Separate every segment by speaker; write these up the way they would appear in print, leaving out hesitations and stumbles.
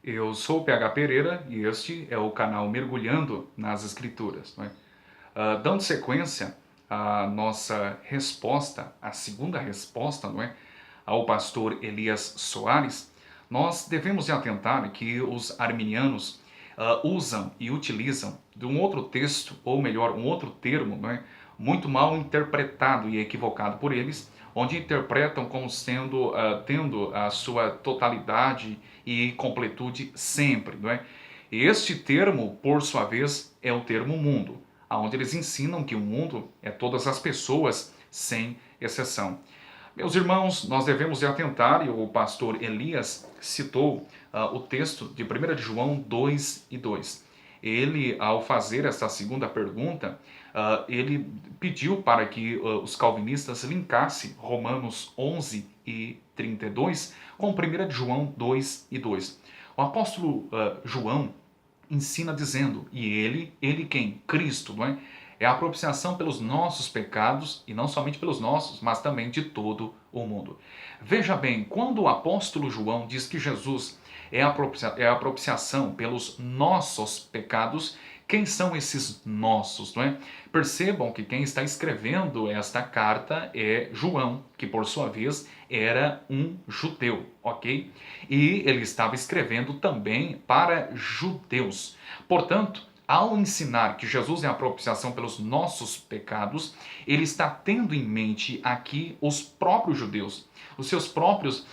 Speaker 1: Eu sou o PH Pereira e este é o canal Mergulhando nas Escrituras. Não é? Dando sequência à nossa resposta, a segunda resposta, não é? Ao pastor Elias Soares, nós devemos atentar que os arminianos usam e utilizam de um outro texto, ou melhor, um outro termo, não é? Muito mal interpretado e equivocado por eles, onde interpretam como sendo, tendo a sua totalidade e completude sempre, não é? Este termo, por sua vez, é o termo mundo, onde eles ensinam que o mundo é todas as pessoas, sem exceção. Meus irmãos, nós devemos atentar, e o pastor Elias citou o texto de 1 de João 2 e 2. Ele, ao fazer essa segunda pergunta, ele pediu para que os calvinistas linkassem Romanos 11 e 32 com 1 de João 2 e 2. O apóstolo João ensina dizendo, e ele quem? Cristo, não é? É a propiciação pelos nossos pecados, e não somente pelos nossos, mas também de todo o mundo. Veja bem, quando o apóstolo João diz que Jesus é a propiciação pelos nossos pecados, quem são esses nossos, não é? Percebam que quem está escrevendo esta carta é João, que por sua vez era um judeu, ok? E ele estava escrevendo também para judeus. Portanto, ao ensinar que Jesus é a propiciação pelos nossos pecados, ele está tendo em mente aqui os próprios judeus, os seus próprios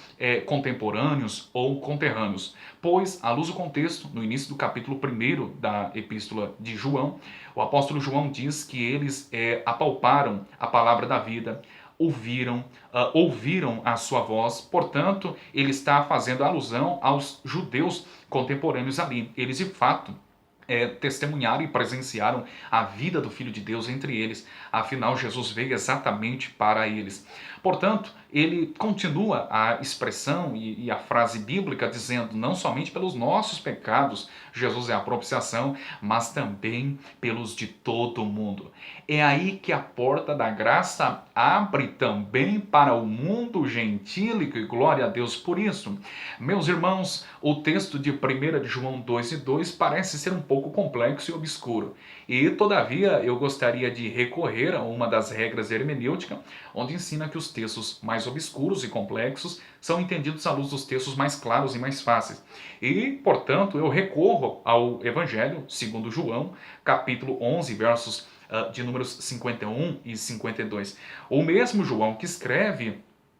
Speaker 1: contemporâneos ou conterrâneos. Pois, à luz do contexto, no início do capítulo 1 da epístola de João, o apóstolo João diz que eles apalparam a palavra da vida, ouviram a sua voz, portanto, ele está fazendo alusão aos judeus contemporâneos ali. Eles, de fato, testemunharam e presenciaram a vida do Filho de Deus entre eles. Afinal, Jesus veio exatamente para eles. Portanto, ele continua a expressão e a frase bíblica dizendo, não somente pelos nossos pecados, Jesus é a propiciação, mas também pelos de todo o mundo. É aí que a porta da graça abre também para o mundo gentílico, e glória a Deus por isso. Meus irmãos, o texto de 1 de João 2 e 2 parece ser um pouco complexo e obscuro. E, todavia, eu gostaria de recorrer a uma das regras hermenêuticas, onde ensina que os textos mais obscuros e complexos são entendidos à luz dos textos mais claros e mais fáceis. E, portanto, eu recorro ao Evangelho segundo João, capítulo 11, versos de números 51 e 52. O mesmo João que escreve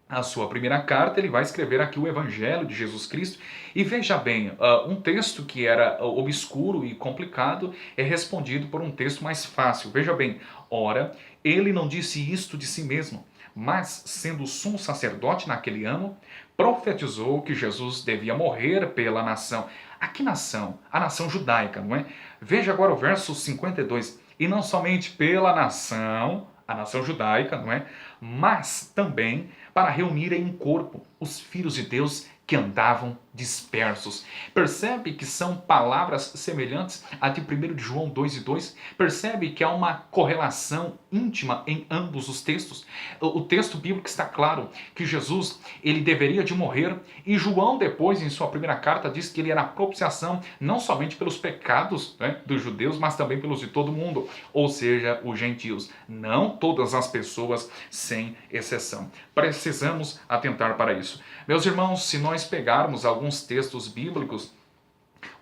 Speaker 1: a sua primeira carta, ele vai escrever aqui o Evangelho de Jesus Cristo. E veja bem, um texto que era obscuro e complicado é respondido por um texto mais fácil. Veja bem, ora, ele não disse isto de si mesmo, mas, sendo sumo sacerdote naquele ano, profetizou que Jesus devia morrer pela nação. A que nação? A nação judaica, não é? Veja agora o verso 52. E não somente pela nação, a nação judaica, não é? Mas também para reunir em corpo os filhos de Deus que andavam dispersos. Percebe que são palavras semelhantes à de 1 de João 2 e 2? Percebe que há uma correlação íntima em ambos os textos? O texto bíblico está claro que Jesus ele deveria de morrer, e João depois em sua primeira carta diz que ele era a propiciação não somente pelos pecados, né, dos judeus, mas também pelos de todo mundo, ou seja, os gentios. Não todas as pessoas, sem exceção. Precisamos atentar para isso. Meus irmãos, se nós pegarmos alguns textos bíblicos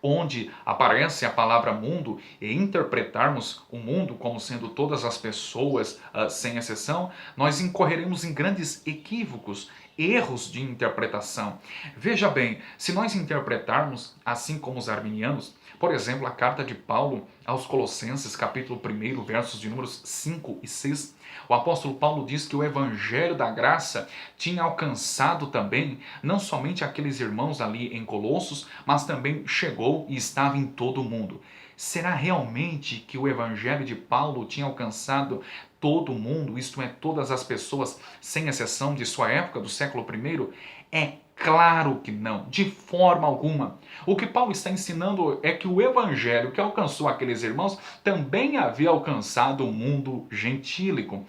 Speaker 1: onde aparece a palavra mundo e interpretarmos o mundo como sendo todas as pessoas, sem exceção, nós incorreremos em grandes equívocos, erros de interpretação. Veja bem, se nós interpretarmos assim como os arminianos, por exemplo, a carta de Paulo aos Colossenses, capítulo 1, versos de números 5 e 6, o apóstolo Paulo diz que o evangelho da graça tinha alcançado também, não somente aqueles irmãos ali em Colossos, mas também chegou e estava em todo o mundo. Será realmente que o evangelho de Paulo tinha alcançado todo o mundo, isto é, todas as pessoas, sem exceção de sua época, do século I? É claro que não, de forma alguma. O que Paulo está ensinando é que o evangelho que alcançou aqueles irmãos também havia alcançado o mundo gentílico.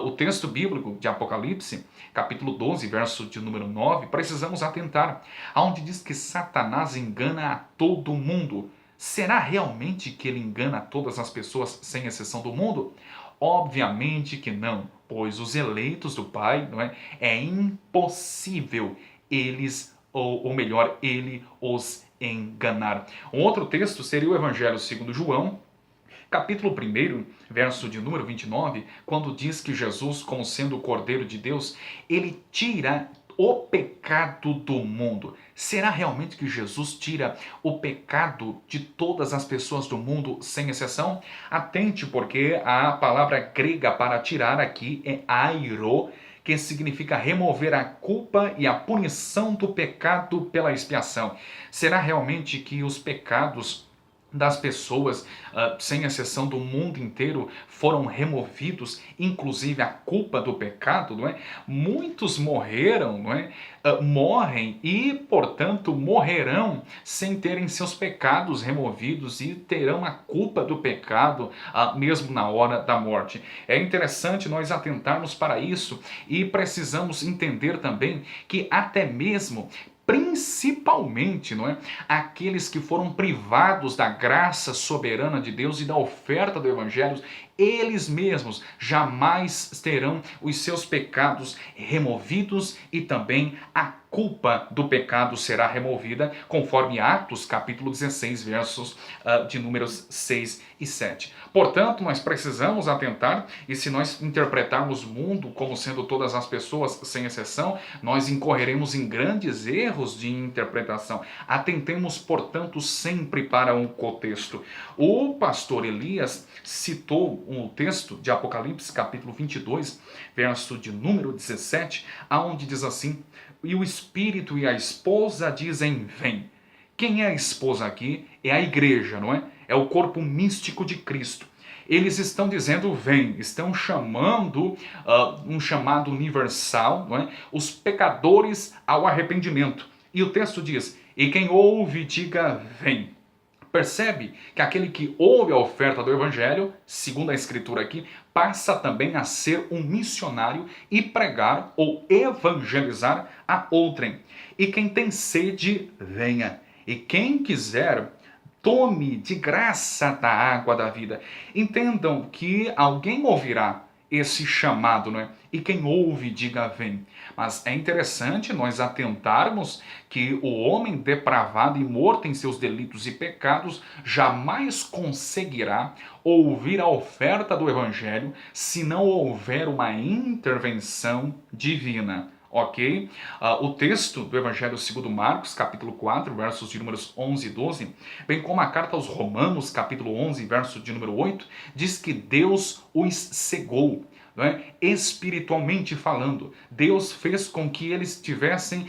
Speaker 1: O texto bíblico de Apocalipse, capítulo 12, verso de número 9, precisamos atentar, aonde diz que Satanás engana a todo mundo. Será realmente que ele engana todas as pessoas, sem exceção do mundo? Obviamente que não, pois os eleitos do Pai, não é? É impossível eles, ou melhor, ele os enganar. Um outro texto seria o Evangelho segundo João, capítulo 1, verso de número 29, quando diz que Jesus, como sendo o Cordeiro de Deus, ele tira o pecado do mundo. Será realmente que Jesus tira o pecado de todas as pessoas do mundo, sem exceção? Atente, porque a palavra grega para tirar aqui é airo, que significa remover a culpa e a punição do pecado pela expiação. Será realmente que os pecados das pessoas, sem exceção do mundo inteiro, foram removidos, inclusive a culpa do pecado, não é? Muitos morreram, não é? Morrem e, portanto, morrerão sem terem seus pecados removidos e terão a culpa do pecado mesmo na hora da morte. É interessante nós atentarmos para isso e precisamos entender também que até mesmo principalmente, não é? Aqueles que foram privados da graça soberana de Deus e da oferta do Evangelho, eles mesmos jamais terão os seus pecados removidos e também a culpa do pecado será removida, conforme Atos capítulo 16, versos de números 6 e 7. Portanto, nós precisamos atentar, e se nós interpretarmos o mundo como sendo todas as pessoas, sem exceção, nós incorreremos em grandes erros de interpretação. Atentemos, portanto, sempre para um contexto. O pastor Elias citou um texto de Apocalipse, capítulo 22, verso de número 17, aonde diz assim: e o Espírito e a esposa dizem, vem. Quem é a esposa aqui? É a igreja, não é? É o corpo místico de Cristo. Eles estão dizendo, vem, estão chamando, um chamado universal, não é? Os pecadores ao arrependimento. E o texto diz, e quem ouve, diga, vem. Percebe que aquele que ouve a oferta do Evangelho, segundo a Escritura aqui, passa também a ser um missionário e pregar ou evangelizar a outrem. E quem tem sede, venha. E quem quiser, tome de graça da água da vida. Entendam que alguém ouvirá esse chamado, não é? E quem ouve, diga vem. Mas é interessante nós atentarmos que o homem depravado e morto em seus delitos e pecados jamais conseguirá ouvir a oferta do Evangelho se não houver uma intervenção divina. Ok? O texto do Evangelho segundo Marcos, capítulo 4, versos de números 11 e 12, bem como a carta aos Romanos, capítulo 11, verso de número 8, diz que Deus os cegou, não é? Espiritualmente falando. Deus fez com que eles tivessem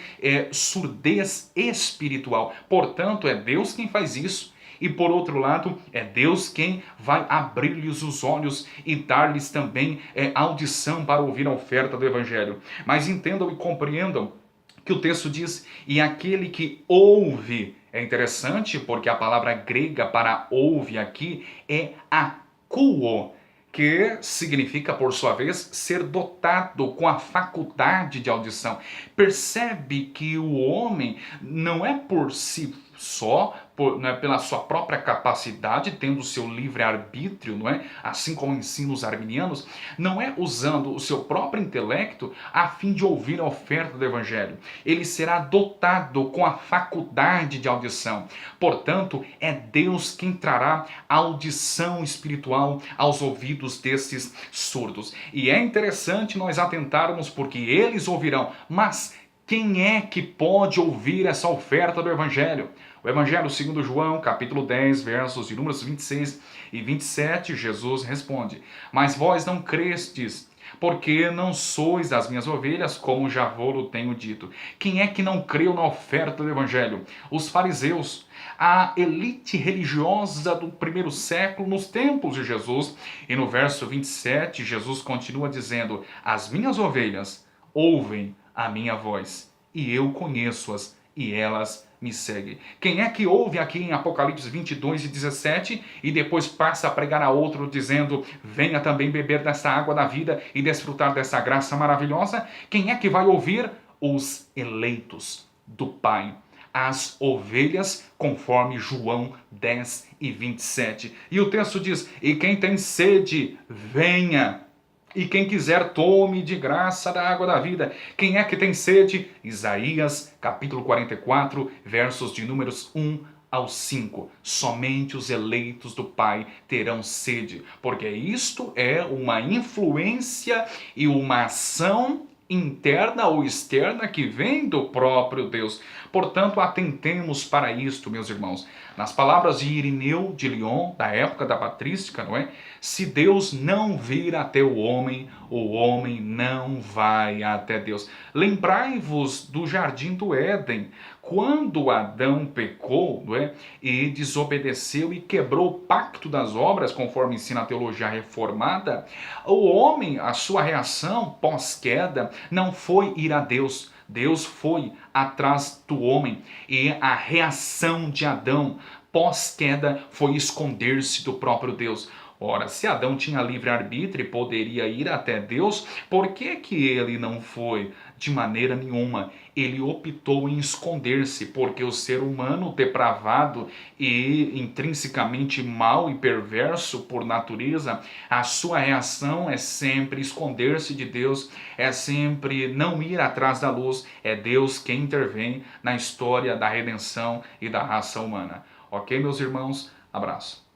Speaker 1: surdez espiritual. Portanto, é Deus quem faz isso. E por outro lado, é Deus quem vai abrir-lhes os olhos e dar-lhes também audição para ouvir a oferta do Evangelho. Mas entendam e compreendam que o texto diz, e aquele que ouve, é interessante porque a palavra grega para ouve aqui é akouo, que significa, por sua vez, ser dotado com a faculdade de audição. Percebe que o homem não é por si só, não é pela sua própria capacidade, tendo o seu livre-arbítrio, não é? Assim como ensinam os arminianos, não é usando o seu próprio intelecto a fim de ouvir a oferta do Evangelho. Ele será dotado com a faculdade de audição. Portanto, é Deus quem trará audição espiritual aos ouvidos desses surdos. E é interessante nós atentarmos porque eles ouvirão, mas quem é que pode ouvir essa oferta do Evangelho? O Evangelho segundo João, capítulo 10, versos de números 26 e 27, Jesus responde, mas vós não crestes, porque não sois das minhas ovelhas, como já vou tenho dito. Quem é que não creu na oferta do Evangelho? Os fariseus, a elite religiosa do primeiro século nos tempos de Jesus. E no verso 27, Jesus continua dizendo, as minhas ovelhas ouvem a minha voz, e eu conheço-as, e elas me seguem. Quem é que ouve aqui em Apocalipse 22:17 e depois passa a pregar a outro dizendo: venha também beber dessa água da vida e desfrutar dessa graça maravilhosa? Quem é que vai ouvir? Os eleitos do Pai, as ovelhas, conforme João 10:27. E o texto diz: e quem tem sede, venha. E quem quiser, tome de graça da água da vida. Quem é que tem sede? Isaías, capítulo 44, versos de números 1 ao 5. Somente os eleitos do Pai terão sede, porque isto é uma influência e uma ação interna ou externa que vem do próprio Deus. Portanto, atentemos para isto, meus irmãos. Nas palavras de Irineu de Lyon, da época da patrística, não é? Se Deus não vir até o homem não vai até Deus. Lembrai-vos do jardim do Éden, quando Adão pecou, não é? E desobedeceu e quebrou o pacto das obras, conforme ensina a teologia reformada. O homem, a sua reação pós-queda, não foi ir a Deus. Deus foi atrás do homem, e a reação de Adão pós-queda foi esconder-se do próprio Deus. Ora, se Adão tinha livre-arbítrio e poderia ir até Deus, por que que ele não foi? De maneira nenhuma. Ele optou em esconder-se, porque o ser humano depravado e intrinsecamente mau e perverso por natureza, a sua reação é sempre esconder-se de Deus, é sempre não ir atrás da luz. É Deus quem intervém na história da redenção e da raça humana. Ok, meus irmãos? Abraço.